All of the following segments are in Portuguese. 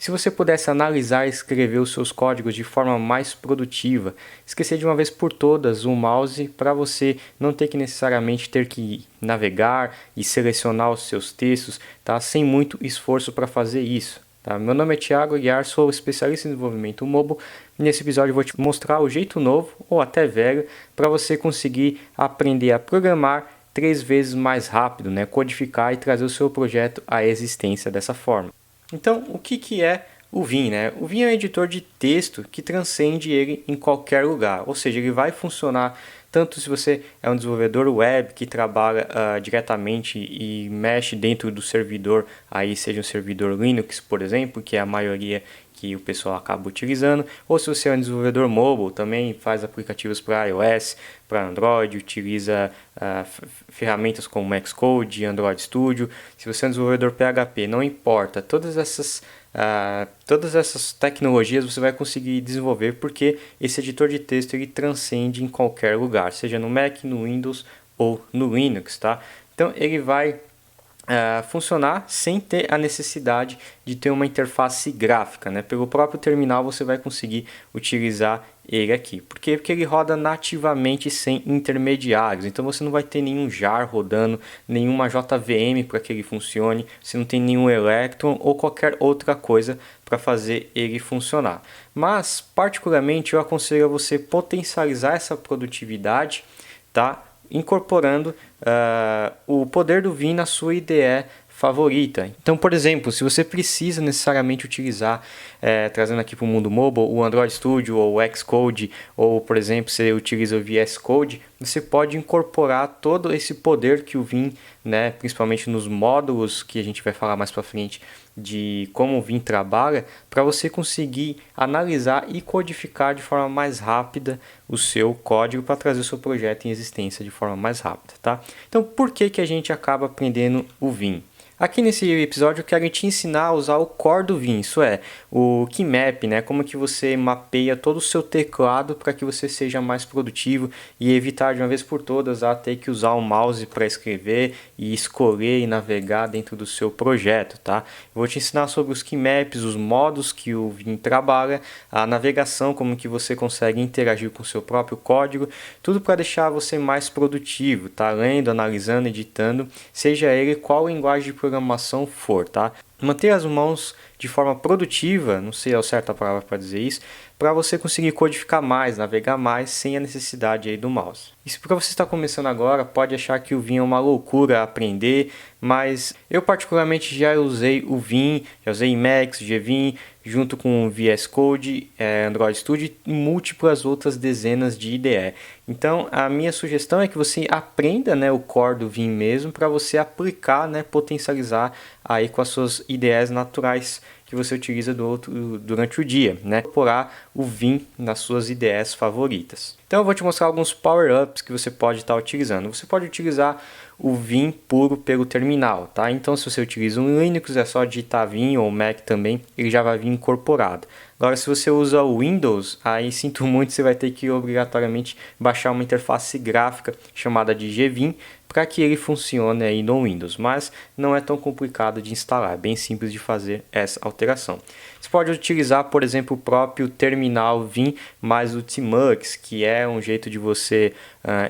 Se você pudesse analisar e escrever os seus códigos de forma mais produtiva, esquecer de uma vez por todas o mouse para você não ter que necessariamente ter que navegar e selecionar os seus textos, tá? Sem muito esforço para fazer isso. Tá? Meu nome é Thiago Aguiar, sou especialista em desenvolvimento mobile. Nesse episódio eu vou te mostrar o jeito novo ou até velho para você conseguir aprender a programar 3 vezes mais rápido, né? Codificar e trazer o seu projeto à existência dessa forma. Então, o que é o Vim, né? O Vim é um editor de texto que transcende ele em qualquer lugar, ou seja, ele vai funcionar tanto se você é um desenvolvedor web que trabalha diretamente e mexe dentro do servidor, aí seja um servidor Linux, por exemplo, que é a maioria que o pessoal acaba utilizando, ou se você é um desenvolvedor mobile, também faz aplicativos para iOS, para Android, utiliza ferramentas como Xcode, Android Studio. Se você é um desenvolvedor PHP, não importa, todas essas tecnologias você vai conseguir desenvolver porque esse editor de texto ele transcende em qualquer lugar, seja no Mac, no Windows ou no Linux, tá? Então ele vai funcionar sem ter a necessidade de ter uma interface gráfica, né? Pelo próprio terminal você vai conseguir utilizar ele aqui. Por quê? Porque ele roda nativamente sem intermediários, então você não vai ter nenhum jar rodando, nenhuma JVM para que ele funcione, você não tem nenhum Electron ou qualquer outra coisa para fazer ele funcionar. Mas, particularmente, eu aconselho a você potencializar essa produtividade, tá? Incorporando o poder do Vim na sua IDE favorita. Então, por exemplo, se você precisa necessariamente utilizar, trazendo aqui para o mundo mobile, o Android Studio ou o Xcode, ou por exemplo, você utiliza o VS Code, você pode incorporar todo esse poder que o Vim, né, principalmente nos módulos que a gente vai falar mais para frente, de como o Vim trabalha, para você conseguir analisar e codificar de forma mais rápida o seu código para trazer o seu projeto em existência de forma mais rápida, tá? Então, por que a gente acaba aprendendo o Vim? Aqui nesse episódio eu quero te ensinar a usar o core do Vim, isso é, o keymap, né? Como que você mapeia todo o seu teclado para que você seja mais produtivo e evitar de uma vez por todas a ter que usar o mouse para escrever e escolher e navegar dentro do seu projeto, tá? Eu vou te ensinar sobre os keymaps, os modos que o Vim trabalha, a navegação, como que você consegue interagir com o seu próprio código, tudo para deixar você mais produtivo, tá? Lendo, analisando, editando, seja ele qual linguagem de programação for, tá? Manter as mãos de forma produtiva, não sei ao certo a palavra para dizer isso, para você conseguir codificar mais, navegar mais sem a necessidade aí do mouse. E se para você está começando agora, pode achar que o Vim é uma loucura aprender, mas eu particularmente já usei o Vim, já usei Emacs, GVim, junto com o VS Code, Android Studio e múltiplas outras dezenas de IDE. Então a minha sugestão é que você aprenda, né, o core do Vim mesmo para você aplicar, né, potencializar aí com as suas IDEs naturais que você utiliza durante o dia, né? Incorporar o Vim nas suas IDEs favoritas. Então eu vou te mostrar alguns power-ups que você pode estar utilizando. Você pode utilizar o Vim puro pelo terminal, tá? Então se você utiliza um Linux, é só digitar Vim ou Mac também, ele já vai vir incorporado. Agora se você usa o Windows, aí sinto muito, você vai ter que obrigatoriamente baixar uma interface gráfica chamada de GVim, para que ele funcione aí no Windows, mas não é tão complicado de instalar, é bem simples de fazer essa alteração. Você pode utilizar, por exemplo, o próprio terminal Vim mais o Tmux, que é um jeito de você,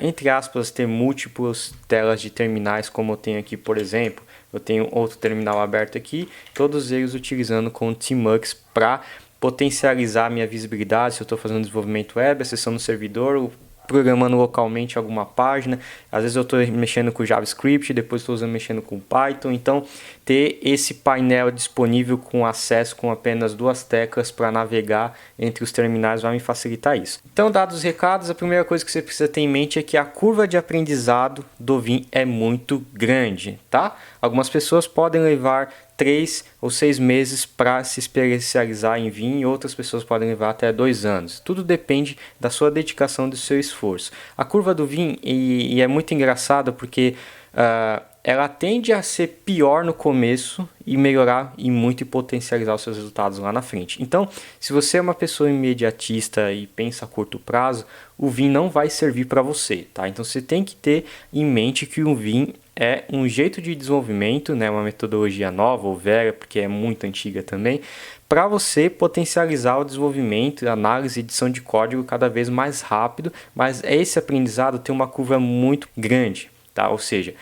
entre aspas, ter múltiplas telas de terminais, como eu tenho aqui, por exemplo. Eu tenho outro terminal aberto aqui, todos eles utilizando com o Tmux para potencializar a minha visibilidade, se eu estou fazendo desenvolvimento web, acessando o servidor, programando localmente alguma página, às vezes eu estou mexendo com JavaScript, depois estou mexendo com Python, então ter esse painel disponível com acesso com apenas 2 teclas para navegar entre os terminais vai me facilitar isso. Então, dados os recados, a primeira coisa que você precisa ter em mente é que a curva de aprendizado do Vim é muito grande, tá? Algumas pessoas podem levar 3 ou 6 meses para se especializar em Vim e outras pessoas podem levar até 2 anos. Tudo depende da sua dedicação e do seu esforço. A curva do Vim e é muito engraçada porque ela tende a ser pior no começo e melhorar e muito e potencializar os seus resultados lá na frente. Então, se você é uma pessoa imediatista e pensa a curto prazo, o Vim não vai servir para você, tá? Então, você tem que ter em mente que o Vim é um jeito de desenvolvimento, né, uma metodologia nova ou velha, porque é muito antiga também, para você potencializar o desenvolvimento, análise e edição de código cada vez mais rápido, mas esse aprendizado tem uma curva muito grande, tá? Ou seja,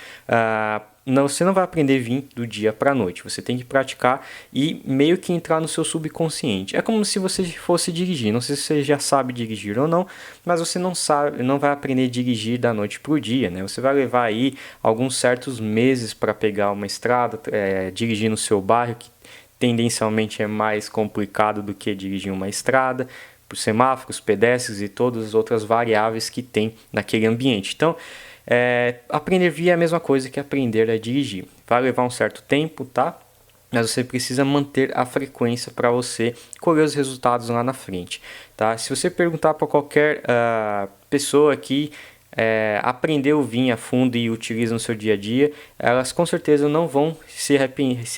você não vai aprender Vim do dia para a noite, você tem que praticar e meio que entrar no seu subconsciente. É como se você fosse dirigir, não sei se você já sabe dirigir ou não, mas você não vai aprender a dirigir da noite para o dia, né? Você vai levar aí alguns certos meses para pegar uma estrada, dirigir no seu bairro, que tendencialmente é mais complicado do que dirigir uma estrada, por semáforos, pedestres e todas as outras variáveis que tem naquele ambiente. Então, aprender Vim é a mesma coisa que aprender a dirigir. Vai levar um certo tempo, tá? Mas você precisa manter a frequência para você colher os resultados lá na frente, tá? Se você perguntar para qualquer pessoa que aprendeu Vim a fundo e utiliza no seu dia a dia, elas com certeza não vão se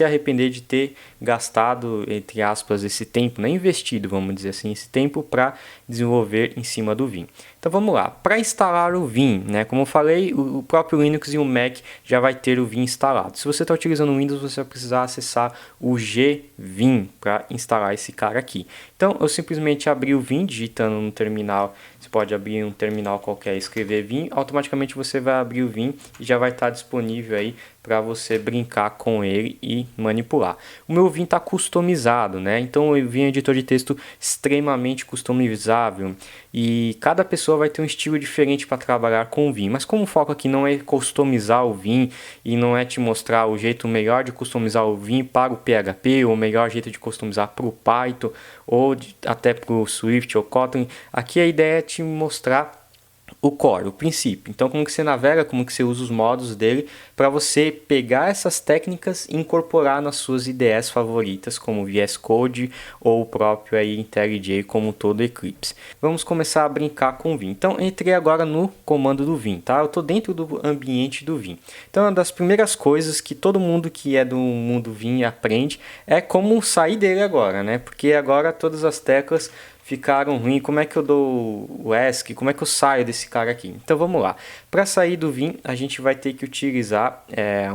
arrepender de ter gastado, entre aspas, esse tempo, né? Investido, vamos dizer assim, esse tempo para desenvolver em cima do Vim. Então vamos lá, para instalar o Vim, né? Como eu falei, o próprio Linux e o Mac já vai ter o Vim instalado. Se você está utilizando o Windows, você vai precisar acessar o gvim para instalar esse cara aqui. Então eu simplesmente abri o Vim digitando no terminal. Você pode abrir um terminal qualquer e escrever Vim, automaticamente você vai abrir o Vim e já vai estar disponível aí para você brincar com ele e manipular. O meu Vim está customizado, né? Então eu Vim é um editor de texto extremamente customizável e cada pessoa vai ter um estilo diferente para trabalhar com o Vim. Mas como o foco aqui não é customizar o Vim e não é te mostrar o jeito melhor de customizar o Vim para o PHP ou o melhor jeito de customizar para o Python ou até para o Swift ou Kotlin, aqui a ideia é te mostrar o core, o princípio. Então, como que você navega, como que você usa os modos dele para você pegar essas técnicas e incorporar nas suas IDEs favoritas, como o VS Code ou o próprio aí IntelliJ, como todo Eclipse. Vamos começar a brincar com o Vim. Então, entrei agora no comando do Vim, tá? Eu estou dentro do ambiente do Vim. Então, uma das primeiras coisas que todo mundo que é do mundo Vim aprende é como sair dele agora, né? Porque agora todas as teclas ficaram ruins. Como é que eu dou o ESC? Como é que eu saio desse cara aqui? Então vamos lá. Para sair do Vim, a gente vai ter que utilizar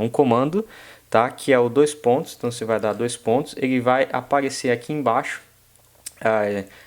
um comando, tá? Que é o 2 pontos. Então você vai dar 2 pontos. Ele vai aparecer aqui embaixo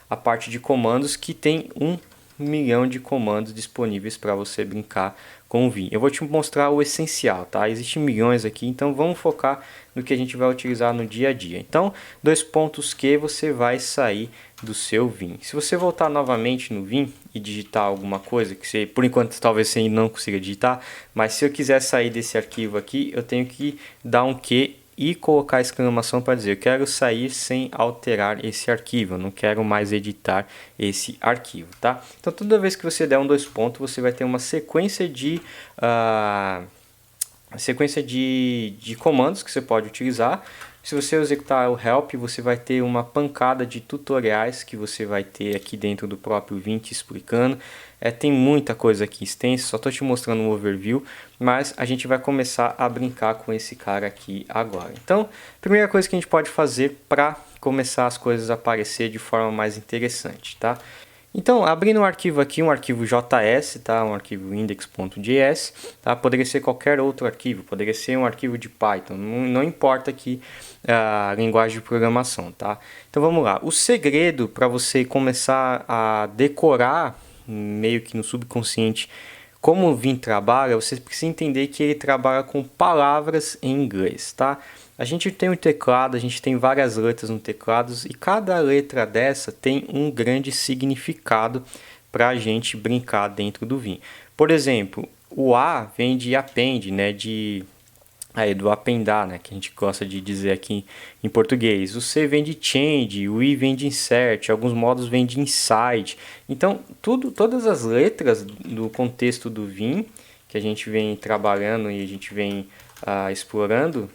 a parte de comandos, que tem 1 milhão de comandos disponíveis para você brincar com o Vim. Eu vou te mostrar o essencial, tá? Existem milhões aqui, então vamos focar no que a gente vai utilizar no dia a dia. Então, 2 pontos que você vai sair do seu Vim. Se você voltar novamente no Vim e digitar alguma coisa, que você, por enquanto talvez você não consiga digitar, mas se eu quiser sair desse arquivo aqui, eu tenho que dar um Q e colocar a exclamação para dizer: eu quero sair sem alterar esse arquivo, eu não quero mais editar esse arquivo, tá? Então toda vez que você der um 2 pontos, você vai ter uma sequência de comandos que você pode utilizar. Se você executar o help, você vai ter uma pancada de tutoriais que você vai ter aqui dentro do próprio Vim te explicando. Tem muita coisa aqui extensa, só estou te mostrando um overview, mas a gente vai começar a brincar com esse cara aqui agora. Então, primeira coisa que a gente pode fazer para começar as coisas a aparecer de forma mais interessante, tá? Então, abrindo um arquivo aqui, um arquivo JS, tá? Um arquivo index.js, tá? Poderia ser qualquer outro arquivo, poderia ser um arquivo de Python, não importa aqui a linguagem de programação, tá? Então vamos lá. O segredo para você começar a decorar meio que no subconsciente como o Vim trabalha, você precisa entender que ele trabalha com palavras em inglês, tá? A gente tem um teclado, a gente tem várias letras no teclado e cada letra dessa tem um grande significado para a gente brincar dentro do Vim. Por exemplo, o A vem de append, né? Do appendar, né? Que a gente gosta de dizer aqui em português. O C vem de change, o I vem de insert, alguns modos vêm de inside. Então, todas as letras do contexto do Vim que a gente vem trabalhando e a gente vem explorando,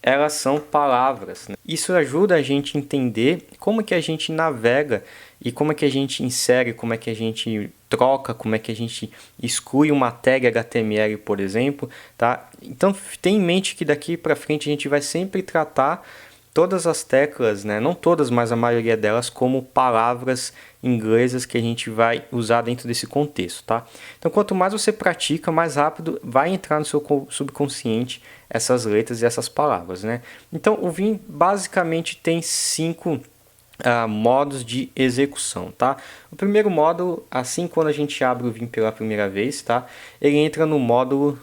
elas são palavras, né? Isso ajuda a gente a entender como que a gente navega e como é que a gente insere, como é que a gente troca, como é que a gente exclui uma tag HTML, por exemplo, tá? Então, tenha em mente que daqui para frente a gente vai sempre tratar todas as teclas, né, não todas, mas a maioria delas, como palavras inglesas que a gente vai usar dentro desse contexto, tá? Então, quanto mais você pratica, mais rápido vai entrar no seu subconsciente essas letras e essas palavras, né? Então, o Vim basicamente tem 5 modos de execução, tá? O primeiro módulo, assim quando a gente abre o Vim pela primeira vez, tá? Ele entra no modo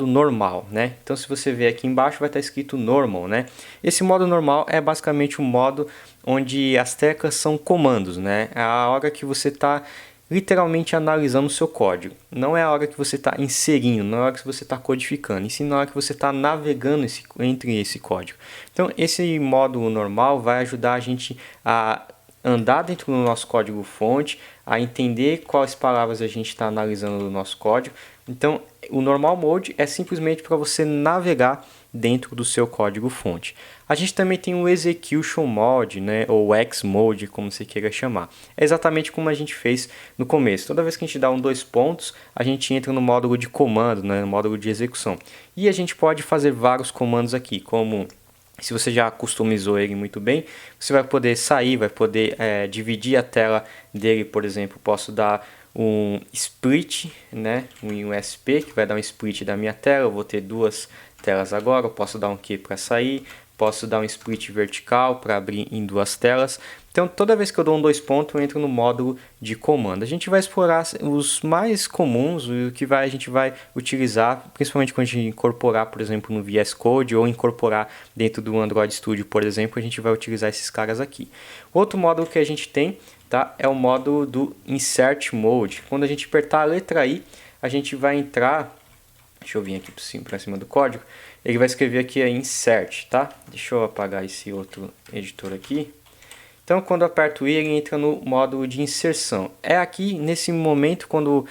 normal, né? Então, se você ver aqui embaixo, vai estar escrito normal, né? Esse modo normal é basicamente um modo onde as teclas são comandos, né? É a hora que você está literalmente analisando o seu código. Não é a hora que você está inserindo, não é a hora que você está codificando, e sim na hora que você está navegando entre esse código. Então, esse módulo normal vai ajudar a gente a andar dentro do nosso código fonte, a entender quais palavras a gente está analisando no nosso código. Então, o normal mode é simplesmente para você navegar dentro do seu código fonte. A gente também tem o execution mode, né, ou X mode, como você queira chamar. É exatamente como a gente fez no começo. Toda vez que a gente dá 2 pontos, a gente entra no módulo de comando, né, no módulo de execução. E a gente pode fazer vários comandos aqui, como se você já customizou ele muito bem, você vai poder sair, vai poder dividir a tela dele, por exemplo. Posso dar um split, né, um SP, que vai dar um split da minha tela. Eu vou ter 2 telas agora. Eu posso dar um Q para sair, posso dar um split vertical para abrir em 2 telas. Então, toda vez que eu dou 2 pontos, eu entro no módulo de comando. A gente vai explorar os mais comuns, o que a gente vai utilizar, principalmente quando a gente incorporar, por exemplo, no VS Code ou incorporar dentro do Android Studio, por exemplo, a gente vai utilizar esses caras aqui. Outro módulo que a gente tem, tá, é o módulo do Insert Mode. Quando a gente apertar a letra I, a gente vai entrar. Deixa eu vir aqui para cima do código. Ele vai escrever aqui a insert, tá? Deixa eu apagar esse outro editor aqui. Então, quando eu aperto I, ele entra no módulo de inserção. É aqui, nesse momento, quando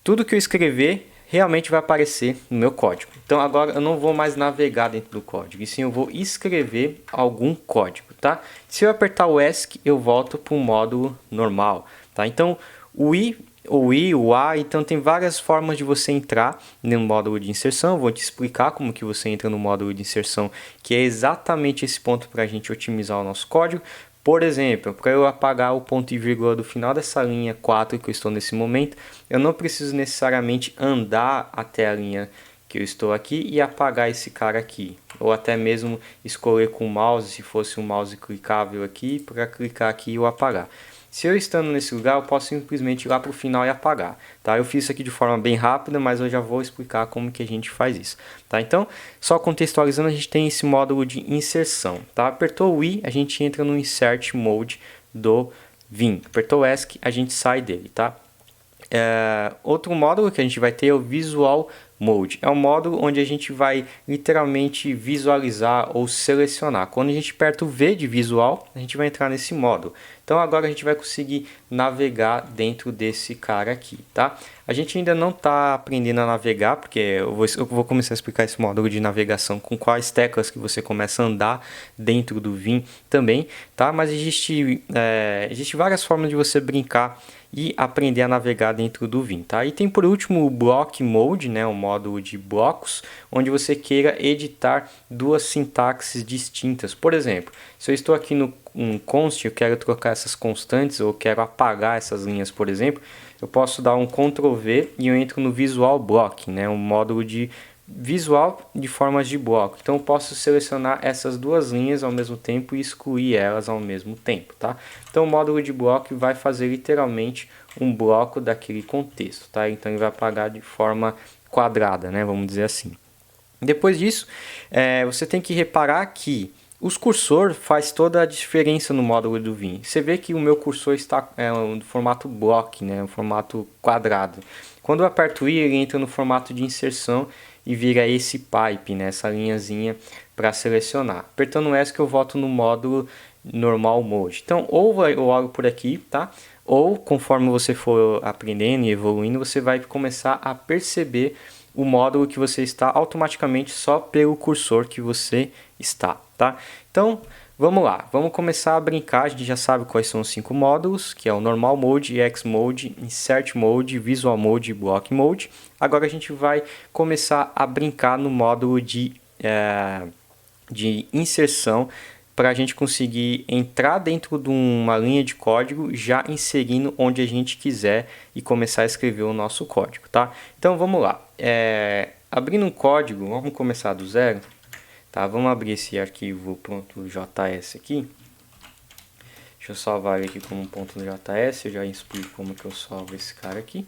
tudo que eu escrever realmente vai aparecer no meu código. Então, agora eu não vou mais navegar dentro do código, e sim eu vou escrever algum código, tá? Se eu apertar o ESC, eu volto para o módulo normal, tá? Então, o I, o A, então tem várias formas de você entrar no módulo de inserção. Eu vou te explicar como que você entra no módulo de inserção, que é exatamente esse ponto para a gente otimizar o nosso código. Por exemplo, para eu apagar o ponto e vírgula do final dessa linha 4 que eu estou nesse momento, eu não preciso necessariamente andar até a linha que eu estou aqui e apagar esse cara aqui. Ou até mesmo escolher com o mouse, se fosse um mouse clicável aqui, para clicar aqui e eu apagar. Se eu estando nesse lugar, eu posso simplesmente ir lá para o final e apagar, tá? Eu fiz isso aqui de forma bem rápida, mas eu já vou explicar como que a gente faz isso, tá? Então, só contextualizando, a gente tem esse módulo de inserção, tá? Apertou o I, a gente entra no Insert Mode do Vim. Apertou o ESC, a gente sai dele, tá? Outro módulo que a gente vai ter é o Visual Mode. É um módulo onde a gente vai literalmente visualizar ou selecionar. Quando a gente aperta o V de visual, a gente vai entrar nesse módulo. Então agora a gente vai conseguir navegar dentro desse cara aqui, tá? A gente ainda não está aprendendo a navegar, porque eu vou começar a explicar esse módulo de navegação com quais teclas que você começa a andar dentro do Vim também, tá? Mas existe várias formas de você brincar e aprender a navegar dentro do Vim, tá? E tem por último o Block Mode, né, um módulo de blocos, onde você queira editar 2 sintaxes distintas. Por exemplo, se eu estou aqui no const, eu quero trocar essas constantes ou quero apagar essas linhas, por exemplo, eu posso dar um Ctrl V e eu entro no Visual Block, né, um módulo de visual de formas de bloco. Então eu posso selecionar essas 2 linhas ao mesmo tempo e excluir elas ao mesmo tempo, tá? Então o módulo de bloco vai fazer literalmente um bloco daquele contexto, tá? Então ele vai apagar de forma quadrada, né? Vamos dizer assim. Depois disso, você tem que reparar que os cursor faz toda a diferença no módulo do Vim. Você vê que o meu cursor está no formato block, né? No formato quadrado. Quando eu aperto I, ele entra no formato de inserção e vira esse pipe, né? Essa linhazinha para selecionar. Apertando o ESC eu volto no módulo normal mode. Então, ou eu olho por aqui, tá? Ou conforme você for aprendendo e evoluindo, você vai começar a perceber o módulo que você está automaticamente só pelo cursor que você está, tá? Então, vamos lá, vamos começar a brincar. A gente já sabe quais são os 5 módulos, que é o Normal Mode, X Mode, Insert Mode, Visual Mode e Block Mode. Agora a gente vai começar a brincar no módulo de de inserção para a gente conseguir entrar dentro de uma linha de código já inserindo onde a gente quiser e começar a escrever o nosso código, tá? Então vamos lá, abrindo um código, vamos começar do zero, tá? Vamos abrir esse arquivo .js aqui, deixa eu salvar ele aqui como .js, eu já explico como que eu salvo esse cara aqui,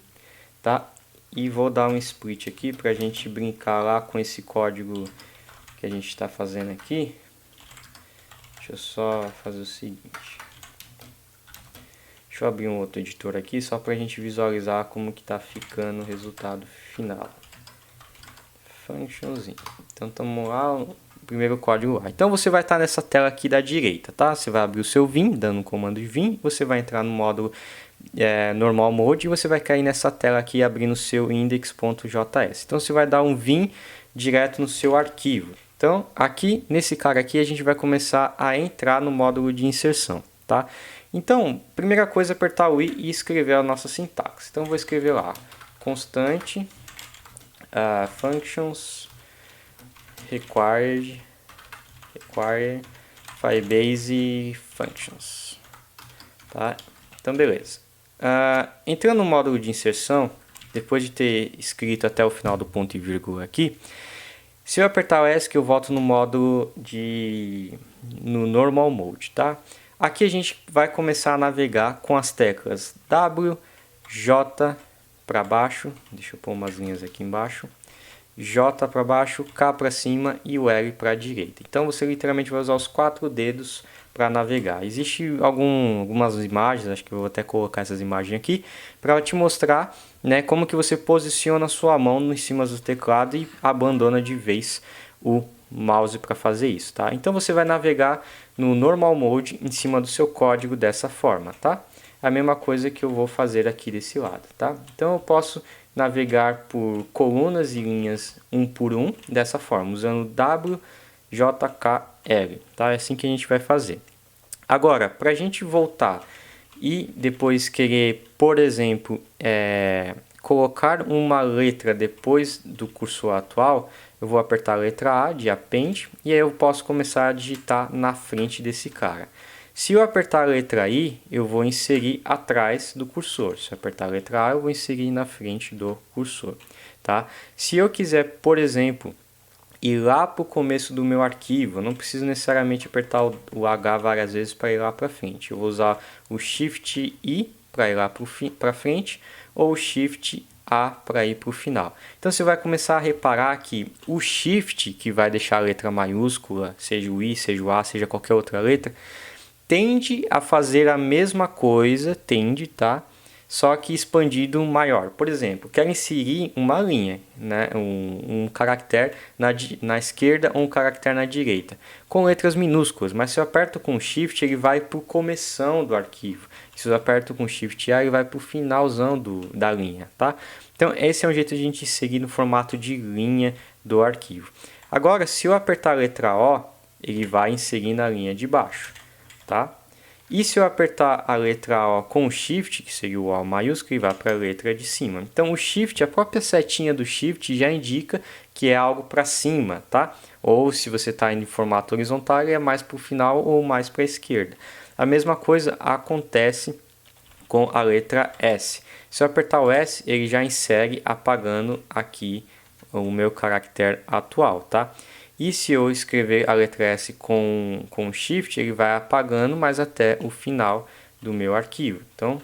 tá? E vou dar um split aqui para a gente brincar lá com esse código que a gente está fazendo aqui. Deixa eu só fazer o seguinte. Deixa eu abrir um outro editor aqui, só para a gente visualizar como que está ficando o resultado final. Functions. Então, estamos lá, o primeiro código lá. Então, você vai estar nessa tela aqui da direita, tá? Você vai abrir o seu Vim, dando um comando de Vim. Você vai entrar no módulo normal mode e você vai cair nessa tela aqui abrindo o seu index.js. Então, você vai dar um Vim direto no seu arquivo. Então, aqui, nesse cara aqui, a gente vai começar a entrar no módulo de inserção, tá? Então, primeira coisa é apertar o I e escrever a nossa sintaxe. Então, eu vou escrever lá, constante, functions, require Firebase functions, tá? Então, beleza. Entrando no módulo de inserção, depois de ter escrito até o final do ponto e vírgula aqui, se eu apertar o ESC, eu volto no módulo no normal mode, tá? Aqui a gente vai começar a navegar com as teclas W, J para baixo, deixa eu pôr umas linhas aqui embaixo, J para baixo, K para cima e o L para a direita. Então você literalmente vai usar os 4 dedos para navegar. Existem algumas imagens, acho que eu vou até colocar essas imagens aqui, para te mostrar, né, como que você posiciona a sua mão em cima do teclado e abandona de vez o mouse para fazer isso, tá? Então você vai navegar no normal mode em cima do seu código dessa forma, tá? A mesma coisa que eu vou fazer aqui desse lado, tá? Então eu posso navegar por colunas e linhas um por um dessa forma, usando W, J, K, L, tá? É assim que a gente vai fazer. Agora, para a gente voltar e depois querer, por exemplo, colocar uma letra depois do cursor atual, eu vou apertar a letra A de append e aí eu posso começar a digitar na frente desse cara. Se eu apertar a letra I, eu vou inserir atrás do cursor. Se eu apertar a letra A, eu vou inserir na frente do cursor, tá? Se eu quiser, por exemplo, ir lá para o começo do meu arquivo, eu não preciso necessariamente apertar o H várias vezes para ir lá para frente. Eu vou usar o Shift I para ir lá para frente ou o Shift A para ir para o final. Então você vai começar a reparar que o Shift, que vai deixar a letra maiúscula, seja o I, seja o A, seja qualquer outra letra, tende a fazer a mesma coisa, tá? Só que expandido maior. Por exemplo, quero inserir uma linha, né? um caractere na esquerda ou um caractere na direita, com letras minúsculas, mas se eu aperto com Shift, ele vai para o começão do arquivo. Se eu aperto com Shift A, ele vai para o finalzão da linha, tá? Então, esse é um jeito de a gente seguir no formato de linha do arquivo. Agora, se eu apertar a letra O, ele vai inserir na linha de baixo, tá? E se eu apertar a letra O com o Shift, que seria o O maiúsculo, ele vai para a letra de cima. Então, o Shift, a própria setinha do Shift já indica que é algo para cima, tá? Ou se você está em formato horizontal, ele é mais para o final ou mais para a esquerda. A mesma coisa acontece com a letra S. Se eu apertar o S, ele já insere apagando aqui o meu caractere atual, tá? E se eu escrever a letra S com Shift, ele vai apagando, mas até o final do meu arquivo. Então,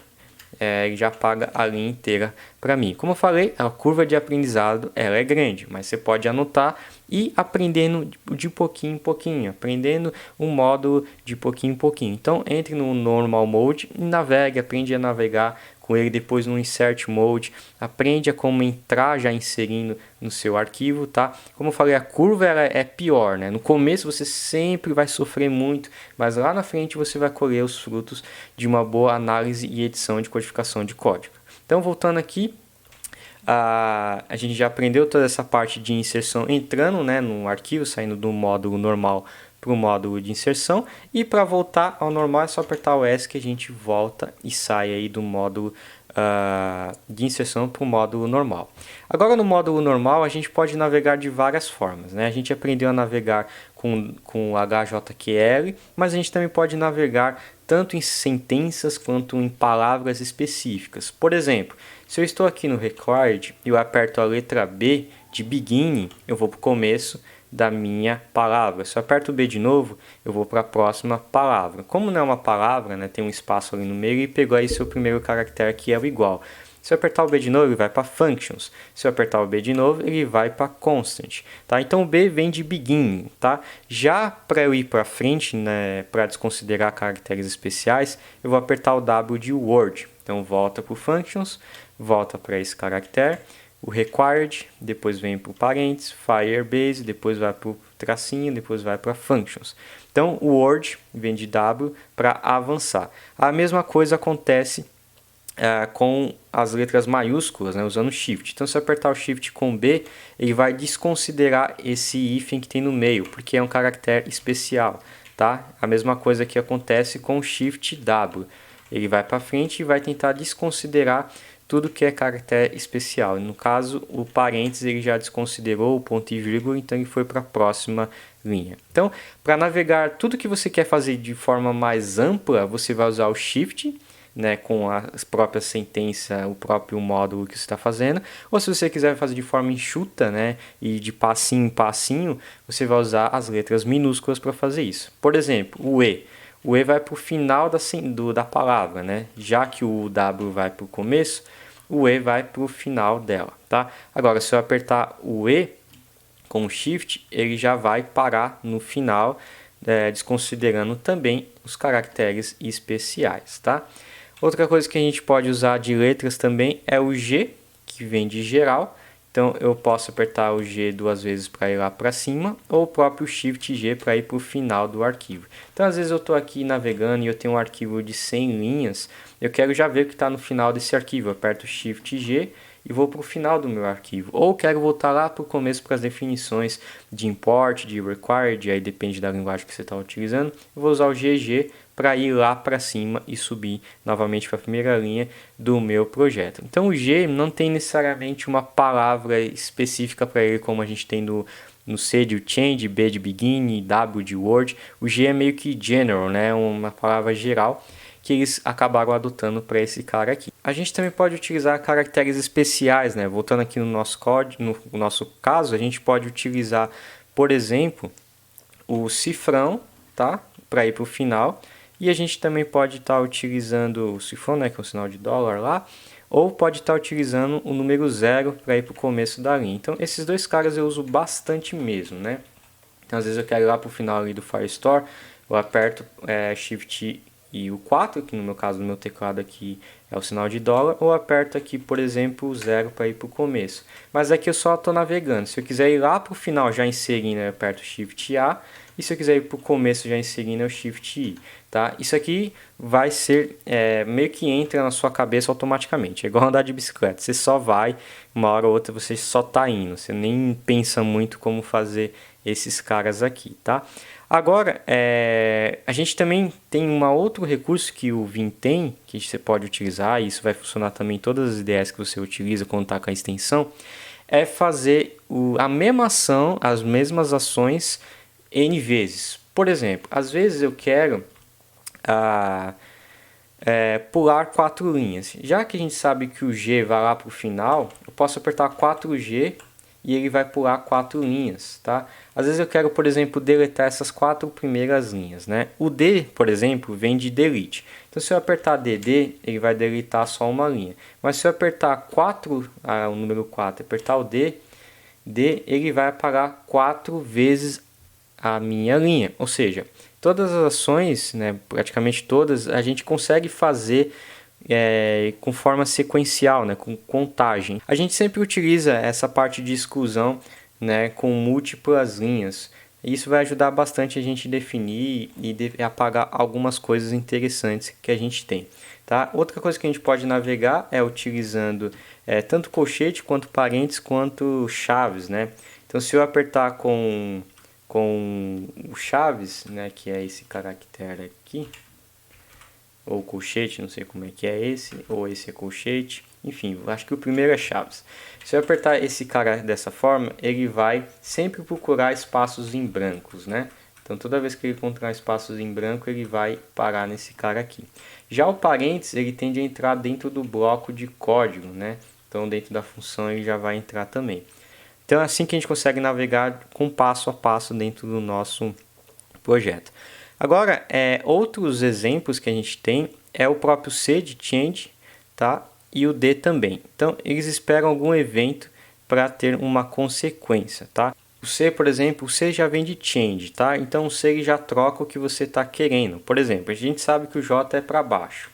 ele já apaga a linha inteira para mim. Como eu falei, a curva de aprendizado ela é grande, mas você pode anotar e aprendendo de pouquinho em pouquinho, aprendendo um módulo de pouquinho em pouquinho. Então, entre no Normal Mode e navegue, aprende a navegar com ele, depois no Insert Mode, aprende a como entrar já inserindo no seu arquivo, tá? Como eu falei, a curva ela é pior, né? No começo você sempre vai sofrer muito, mas lá na frente você vai colher os frutos de uma boa análise e edição de codificação de código. Então, voltando aqui, a gente já aprendeu toda essa parte de inserção entrando, né, no arquivo, saindo do módulo normal para o módulo de inserção, e para voltar ao normal é só apertar o S que a gente volta e sai aí do módulo de inserção para o módulo normal. Agora no módulo normal a gente pode navegar de várias formas, né? A gente aprendeu a navegar com HJQL, mas a gente também pode navegar tanto em sentenças quanto em palavras específicas. Por exemplo, se eu estou aqui no required e eu aperto a letra B de beginning, eu vou para o começo da minha palavra. Se eu aperto o B de novo, eu vou para a próxima palavra. Como não é uma palavra, né, tem um espaço ali no meio e pegou aí seu primeiro caractere que é o igual. Se eu apertar o B de novo, ele vai para functions. Se eu apertar o B de novo, ele vai para constant. Tá? Então o B vem de beginning. Tá? Já para eu ir para frente, né, para desconsiderar caracteres especiais, eu vou apertar o W de word. Então volta para o functions, volta para esse caractere, o required, depois vem para o parênteses, Firebase, depois vai para o tracinho, depois vai para functions. Então o word vem de W para avançar. A mesma coisa acontece com as letras maiúsculas, né, usando Shift. Então, se eu apertar o Shift com B, ele vai desconsiderar esse hífen que tem no meio, porque é um caractere especial. Tá? A mesma coisa que acontece com o Shift W. Ele vai para frente e vai tentar desconsiderar tudo que é caractere especial. No caso, o parênteses ele já desconsiderou o ponto e vírgula, então ele foi para a próxima linha. Então, para navegar tudo que você quer fazer de forma mais ampla, você vai usar o Shift, né, com a própria sentença, o próprio módulo que você está fazendo, ou se você quiser fazer de forma enxuta, né, e de passinho em passinho, você vai usar as letras minúsculas para fazer isso. Por exemplo, o E. O E vai para o final da palavra, né? Já que o W vai para o começo, o E vai para o final dela. Tá? Agora, se eu apertar o E com o Shift, ele já vai parar no final, desconsiderando também os caracteres especiais. Tá? Outra coisa que a gente pode usar de letras também é o G, que vem de geral. Então, eu posso apertar o G duas vezes para ir lá para cima, ou o próprio Shift G para ir para o final do arquivo. Então, às vezes eu estou aqui navegando e eu tenho um arquivo de 100 linhas, eu quero já ver o que está no final desse arquivo. Eu aperto o Shift G e vou para o final do meu arquivo. Ou quero voltar lá para o começo para as definições de import, de required, aí depende da linguagem que você está utilizando. Eu vou usar o GG para ir lá para cima e subir novamente para a primeira linha do meu projeto. Então o G não tem necessariamente uma palavra específica para ele, como a gente tem no C de change, B de begin, W de word. O G é meio que general, né? Uma palavra geral que eles acabaram adotando para esse cara aqui. A gente também pode utilizar caracteres especiais, né? Voltando aqui no nosso código, no nosso caso, a gente pode utilizar, por exemplo, o cifrão, tá? Para ir para o final. E a gente também pode estar utilizando o cifrão, né? Que é o sinal de dólar lá. Ou pode estar utilizando o número 0 para ir para o começo da linha. Então, esses dois caras eu uso bastante mesmo, né? Então, às vezes eu quero ir lá para o final ali do Firestore, eu aperto Shift e o 4, que no meu caso, no meu teclado aqui é o sinal de dólar, ou aperto aqui, por exemplo, o 0 para ir para o começo. Mas aqui eu só estou navegando. Se eu quiser ir lá para o final já inserindo, eu aperto Shift A, e se eu quiser ir para o começo já inserindo, é o Shift I. Tá? Isso aqui vai ser, meio que entra na sua cabeça automaticamente. É igual andar de bicicleta. Você só vai, uma hora ou outra você só está indo. Você nem pensa muito como fazer esses caras aqui. Tá? Agora, a gente também tem um outro recurso que o Vim tem, que você pode utilizar, e isso vai funcionar também em todas as ideias que você utiliza quando está com a extensão, é fazer a mesma ação, as mesmas ações N vezes. Por exemplo, às vezes eu quero pular 4 linhas. Já que a gente sabe que o G vai lá para o final, eu posso apertar 4G e ele vai pular 4 linhas, tá? Às vezes eu quero, por exemplo, deletar essas 4 primeiras linhas, né? O D, por exemplo, vem de delete. Então, se eu apertar DD, ele vai deletar só uma linha. Mas se eu apertar 4, o número 4, apertar o D, ele vai apagar 4 vezes a minha linha. Ou seja, todas as ações, né, praticamente todas, a gente consegue fazer com forma sequencial, né, com contagem. A gente sempre utiliza essa parte de exclusão, né, com múltiplas linhas. Isso vai ajudar bastante a gente definir e apagar algumas coisas interessantes que a gente tem. Tá? Outra coisa que a gente pode navegar é utilizando tanto colchete, quanto parênteses, quanto chaves. Né? Então, se eu apertar com o chaves, né, que é esse caractere aqui, ou colchete, não sei como é que é esse, ou esse é colchete, enfim, acho que o primeiro é chaves. Se eu apertar esse cara dessa forma, ele vai sempre procurar espaços em brancos, né? Então toda vez que ele encontrar espaços em branco, ele vai parar nesse cara aqui. Já o parênteses, ele tende a entrar dentro do bloco de código, né? Então dentro da função ele já vai entrar também. Então é assim que a gente consegue navegar com passo a passo dentro do nosso projeto. Agora, outros exemplos que a gente tem é o próprio C de change, tá? E o D também. Então, eles esperam algum evento para ter uma consequência, tá? O C, por exemplo, o C já vem de change, tá? Então, o C ele já troca o que você está querendo. Por exemplo, a gente sabe que o J é para baixo.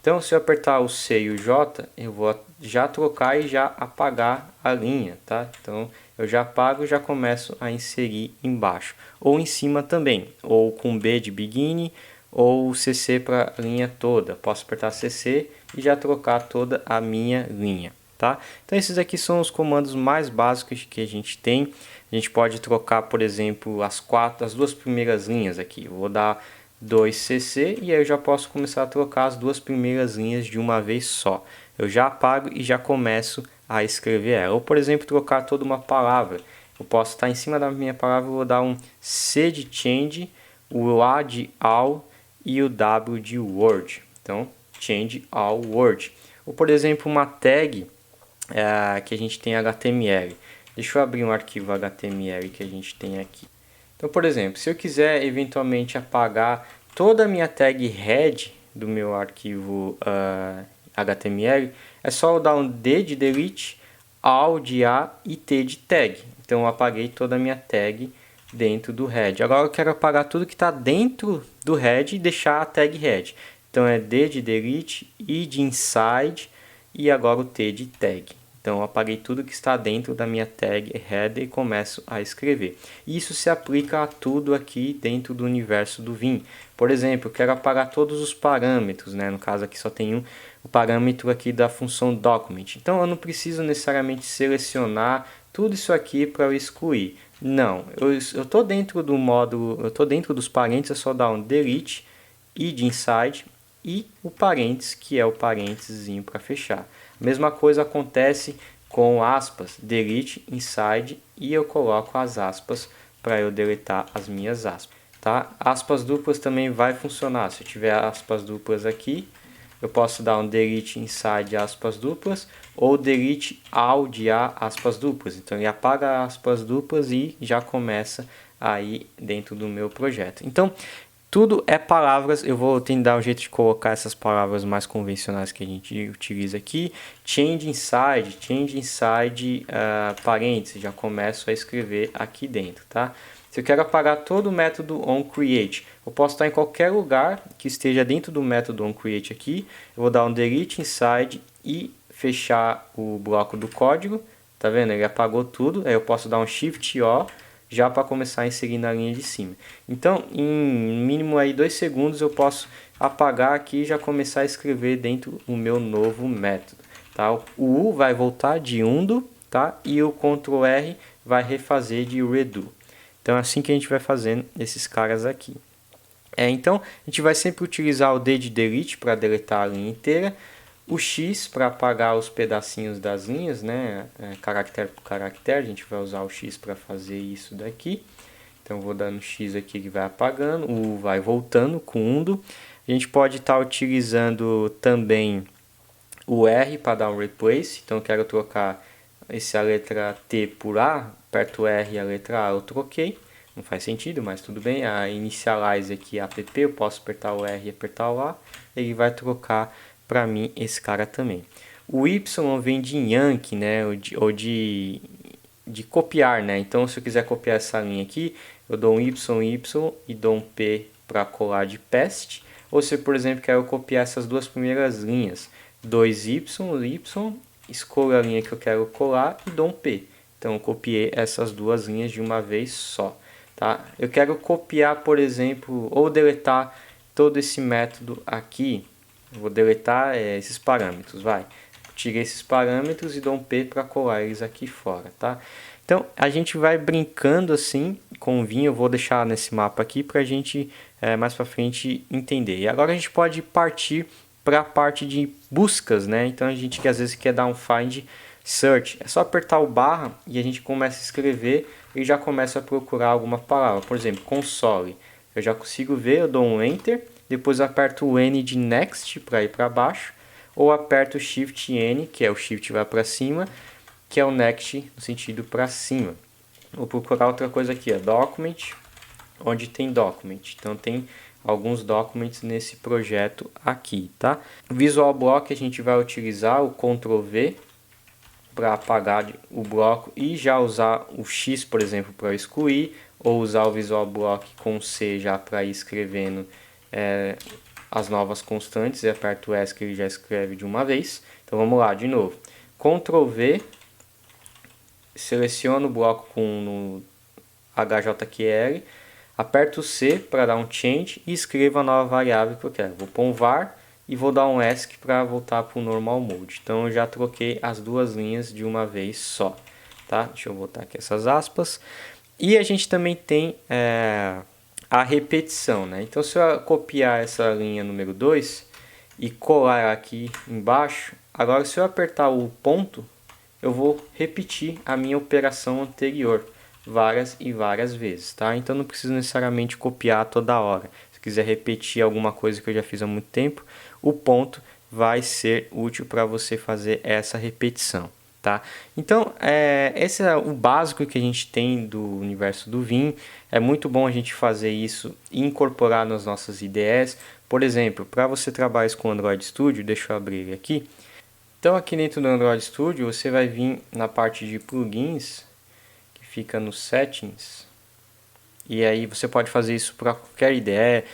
Então, se eu apertar o C e o J, eu vou já trocar e já apagar a linha, tá? Então, eu já apago e já começo a inserir embaixo. Ou em cima também, ou com B de begin, ou CC para a linha toda. Posso apertar CC e já trocar toda a minha linha, tá? Então, esses aqui são os comandos mais básicos que a gente tem. A gente pode trocar, por exemplo, as duas primeiras linhas aqui. Eu vou dar 2cc e aí eu já posso começar a trocar as duas primeiras linhas de uma vez só. Eu já apago e já começo a escrever ela. Ou, por exemplo, trocar toda uma palavra. Eu posso estar em cima da minha palavra, eu vou dar um C de change, o A de all e o W de word. Então, change all word. Ou, por exemplo, uma tag que a gente tem HTML. Deixa eu abrir um arquivo HTML que a gente tem aqui. Então, por exemplo, se eu quiser eventualmente apagar toda a minha tag head do meu arquivo HTML, é só eu dar um D de delete, AL de A e T de tag. Então, eu apaguei toda a minha tag dentro do head. Agora eu quero apagar tudo que está dentro do head e deixar a tag head. Então, é D de delete, I de inside e agora o T de tag. Então, eu apaguei tudo que está dentro da minha tag header e começo a escrever. Isso se aplica a tudo aqui dentro do universo do Vim. Por exemplo, eu quero apagar todos os parâmetros, né? No caso aqui só tem o parâmetro aqui da função document. Então, eu não preciso necessariamente selecionar tudo isso aqui para eu excluir. Não, eu estou dentro do módulo, eu estou dentro dos parênteses, é só dar um delete, I de inside e o parênteses, que é o parênteses para fechar. Mesma coisa acontece com aspas, delete, inside, e eu coloco as aspas para eu deletar as minhas aspas. Tá? Aspas duplas também vai funcionar. Se eu tiver aspas duplas aqui, eu posso dar um delete inside aspas duplas ou delete all de A aspas duplas. Então ele apaga aspas duplas e já começa aí dentro do meu projeto. Então, tudo é palavras, eu vou tentar um jeito de colocar essas palavras mais convencionais que a gente utiliza aqui. Change inside, parênteses, já começo a escrever aqui dentro, tá? Se eu quero apagar todo o método onCreate, eu posso estar em qualquer lugar que esteja dentro do método onCreate aqui. Eu vou dar um delete inside e fechar o bloco do código, tá vendo? Ele apagou tudo, aí eu posso dar um Shift O, já para começar a inserir na linha de cima. Então, em mínimo aí 2 segundos eu posso apagar aqui e já começar a escrever dentro do meu novo método. Tá? O U vai voltar de undo, tá? E o Ctrl R vai refazer de redo. Então é assim que a gente vai fazendo esses caras aqui. Então, a gente vai sempre utilizar o D de delete para deletar a linha inteira. O X para apagar os pedacinhos das linhas, né? Caractere por caractere, a gente vai usar o X para fazer isso daqui. Então, vou dando X aqui que vai apagando, o U vai voltando com undo. A gente pode estar utilizando também o R para dar um replace. Então, eu quero trocar a letra T por A, aperto o R e a letra A eu troquei. Não faz sentido, mas tudo bem. A initialize aqui, app, eu posso apertar o R e apertar o A. Ele vai trocar para mim esse cara também. O Y vem de Yankee, né? Ou de copiar, né? Então, se eu quiser copiar essa linha aqui, eu dou um Y e dou um P para colar de paste. Ou se, por exemplo, quero copiar essas duas primeiras linhas, 2Y, escolho a linha que eu quero colar e dou um P. Então, eu copiei essas duas linhas de uma vez só. Tá? Eu quero copiar, por exemplo, ou deletar todo esse método aqui. Eu vou deletar esses parâmetros, vai. Tirei esses parâmetros e dou um P para colar eles aqui fora, tá? Então, a gente vai brincando assim com o Vim. Eu vou deixar nesse mapa aqui para a gente mais para frente entender. E agora a gente pode partir para a parte de buscas, né? Então, a gente que às vezes quer dar um find search, é só apertar o barra e a gente começa a escrever e já começa a procurar alguma palavra. Por exemplo, console. Eu já consigo ver, eu dou um enter, depois aperto o N de next para ir para baixo, ou aperto o Shift N, que é o Shift vai para cima, que é o next no sentido para cima. Vou procurar outra coisa aqui, ó, document, onde tem document. Então tem alguns documents nesse projeto aqui, tá? Visual Block a gente vai utilizar o Ctrl V para apagar o bloco e já usar o X, por exemplo, para excluir, ou usar o Visual Block com C já para ir escrevendo as novas constantes, e aperto o S que ele já escreve de uma vez. Então vamos lá, de novo. Ctrl V, seleciono o bloco com HJQL, aperto o C para dar um change e escrevo a nova variável que eu quero. Vou pôr um var e vou dar um ESC para voltar para o normal mode. Então eu já troquei as duas linhas de uma vez só, tá? Deixa eu botar aqui essas aspas. E a gente também tem a repetição, né? Então se eu copiar essa linha número 2 e colar aqui embaixo, agora se eu apertar o ponto, eu vou repetir a minha operação anterior várias e várias vezes, tá? Então não preciso necessariamente copiar toda hora. Se quiser repetir alguma coisa que eu já fiz há muito tempo, o ponto vai ser útil para você fazer essa repetição, tá? Então, esse é o básico que a gente tem do universo do Vim. É muito bom a gente fazer isso e incorporar nas nossas IDEs. Por exemplo, para você trabalhar com Android Studio, deixa eu abrir aqui. Então, aqui dentro do Android Studio, você vai vir na parte de plugins, que fica nos settings. E aí você pode fazer isso para qualquer IDE.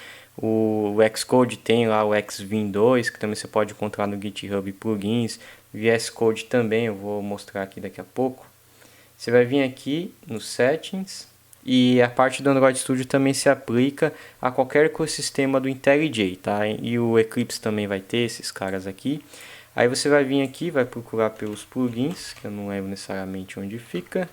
O Xcode tem lá o Xvim 2, que também você pode encontrar no GitHub Plugins. VS Code também, eu vou mostrar aqui daqui a pouco. Você vai vir aqui nos Settings. E a parte do Android Studio também se aplica a qualquer ecossistema do IntelliJ, tá? E o Eclipse também vai ter esses caras aqui. Aí você vai vir aqui, vai procurar pelos plugins, que eu não lembro necessariamente onde fica.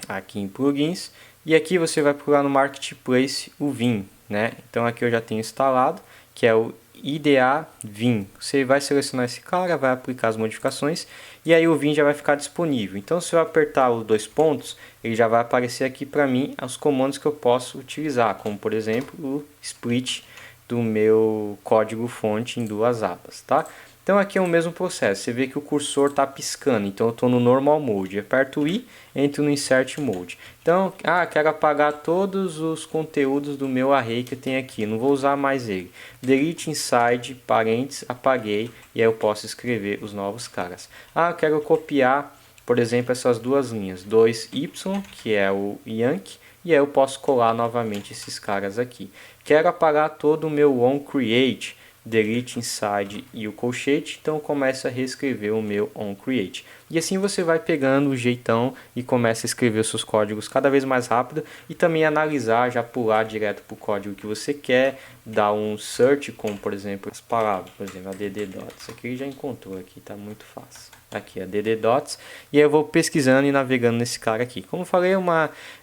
Aqui em plugins. E aqui você vai procurar no Marketplace o Vim, né? Então aqui eu já tenho instalado, que é o IDEA Vim. Você vai selecionar esse cara, vai aplicar as modificações e aí o Vim já vai ficar disponível. Então se eu apertar os dois pontos, ele já vai aparecer aqui para mim os comandos que eu posso utilizar, como por exemplo o split do meu código fonte em duas abas, tá? Então aqui é o mesmo processo, você vê que o cursor está piscando, então eu estou no Normal Mode, aperto o I, entro no Insert Mode. Então, quero apagar todos os conteúdos do meu array que eu tenho aqui, não vou usar mais ele. Delete Inside, parênteses, apaguei, e aí eu posso escrever os novos caras. Quero copiar, por exemplo, essas duas linhas, 2Y, que é o Yankee, e aí eu posso colar novamente esses caras aqui. Quero apagar todo o meu onCreate, delete inside e o colchete, então começa a reescrever o meu onCreate. E assim você vai pegando o jeitão e começa a escrever os seus códigos cada vez mais rápido e também analisar, já pular direto para o código que você quer, dar um search com, por exemplo, as palavras, por exemplo, a dddots. Aqui ele já encontrou, aqui está muito fácil. Aqui a dddots, e aí eu vou pesquisando e navegando nesse cara aqui. Como eu falei,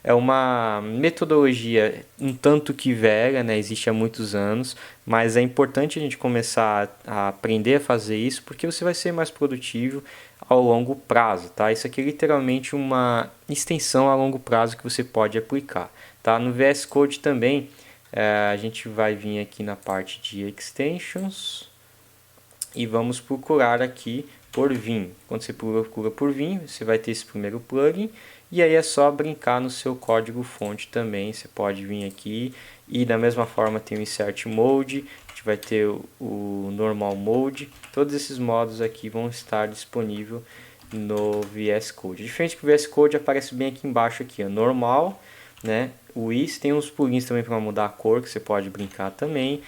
é uma metodologia um tanto que velha, né? Existe há muitos anos, mas é importante a gente começar a aprender a fazer isso, porque você vai ser mais produtivo ao longo prazo, tá? Isso aqui é literalmente uma extensão a longo prazo que você pode aplicar, tá? No VS Code também, a gente vai vir aqui na parte de extensions e vamos procurar aqui por Vim. Quando você procura por Vim, você vai ter esse primeiro plugin e aí é só brincar no seu código fonte também. Você pode vir aqui e da mesma forma tem o Insert Mode, a gente vai ter o Normal Mode. Todos esses modos aqui vão estar disponíveis no VS Code. Diferente que o VS Code aparece bem aqui embaixo aqui, ó, normal, né? O IS tem uns plugins também para mudar a cor que você pode brincar também.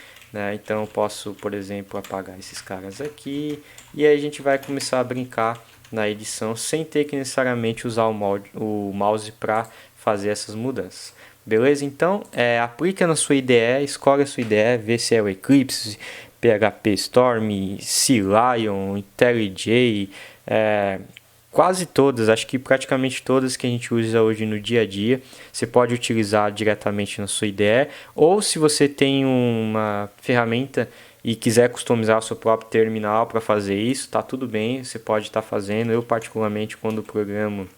Então eu posso, por exemplo, apagar esses caras aqui e aí a gente vai começar a brincar na edição sem ter que necessariamente usar o mouse para fazer essas mudanças. Beleza? Então aplica na sua IDE, escolhe a sua IDE, vê se é o Eclipse, PHP Storm, CLion, IntelliJ, quase todas, acho que praticamente todas que a gente usa hoje no dia a dia, você pode utilizar diretamente na sua IDE, ou se você tem uma ferramenta e quiser customizar o seu próprio terminal para fazer isso, tá tudo bem, você pode estar fazendo. Eu particularmente, quando programo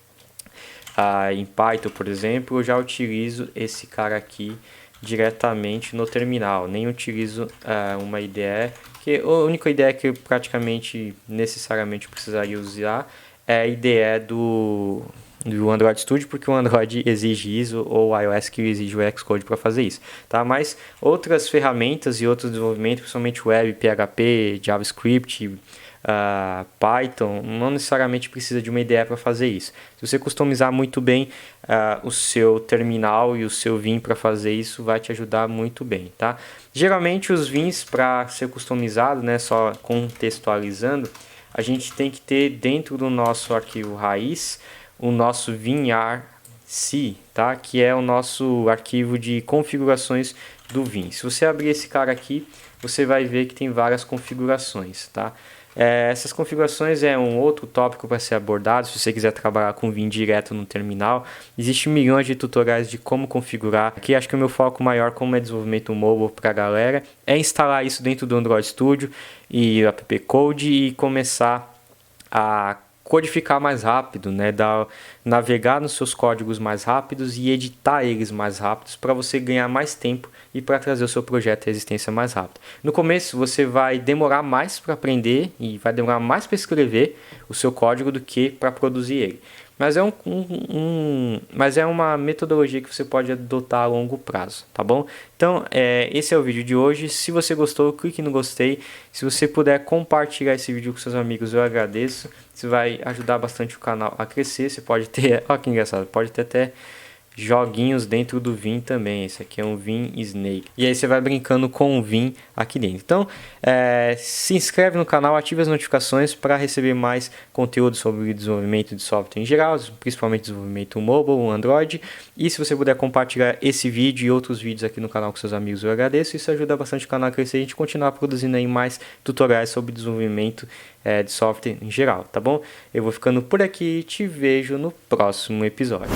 em Python, por exemplo, eu já utilizo esse cara aqui diretamente no terminal, nem utilizo uma IDE, que a única IDE que eu praticamente necessariamente precisaria usar é a IDE do Android Studio, porque o Android exige isso, ou o iOS que exige o Xcode para fazer isso, tá? Mas outras ferramentas e outros desenvolvimentos, principalmente web, PHP, JavaScript, Python, não necessariamente precisa de uma IDE para fazer isso. Se você customizar muito bem o seu terminal e o seu Vim para fazer isso, vai te ajudar muito bem, tá? Geralmente os Vins, para ser customizado, né, só contextualizando, a gente tem que ter dentro do nosso arquivo raiz o nosso vim.rc, tá? Que é o nosso arquivo de configurações do Vim. Se você abrir esse cara aqui, você vai ver que tem várias configurações, tá? Essas configurações é um outro tópico para ser abordado. Se você quiser trabalhar com Vim direto no terminal, existem milhões de tutoriais de como configurar. Aqui acho que o meu foco maior, como é desenvolvimento mobile para a galera, é instalar isso dentro do Android Studio e o app Code e começar a codificar mais rápido, né? Navegar nos seus códigos mais rápidos e editar eles mais rápidos para você ganhar mais tempo e para trazer o seu projeto à existência mais rápido. No começo você vai demorar mais para aprender e vai demorar mais para escrever o seu código do que para produzir ele. Mas mas é uma metodologia que você pode adotar a longo prazo, tá bom? Então, esse é o vídeo de hoje. Se você gostou, clique no gostei. Se você puder compartilhar esse vídeo com seus amigos, eu agradeço. Isso vai ajudar bastante o canal a crescer. Você pode ter, olha que engraçado, pode ter até joguinhos dentro do Vim também. Esse aqui é um Vim Snake. E aí você vai brincando com o Vim aqui dentro. Então, se inscreve no canal, ative as notificações para receber mais conteúdo sobre desenvolvimento de software em geral, principalmente desenvolvimento mobile, Android. E se você puder compartilhar esse vídeo e outros vídeos aqui no canal com seus amigos, eu agradeço. Isso ajuda bastante o canal a crescer e a gente continuar produzindo aí mais tutoriais sobre desenvolvimento de software em geral, tá bom? Eu vou ficando por aqui e te vejo no próximo episódio.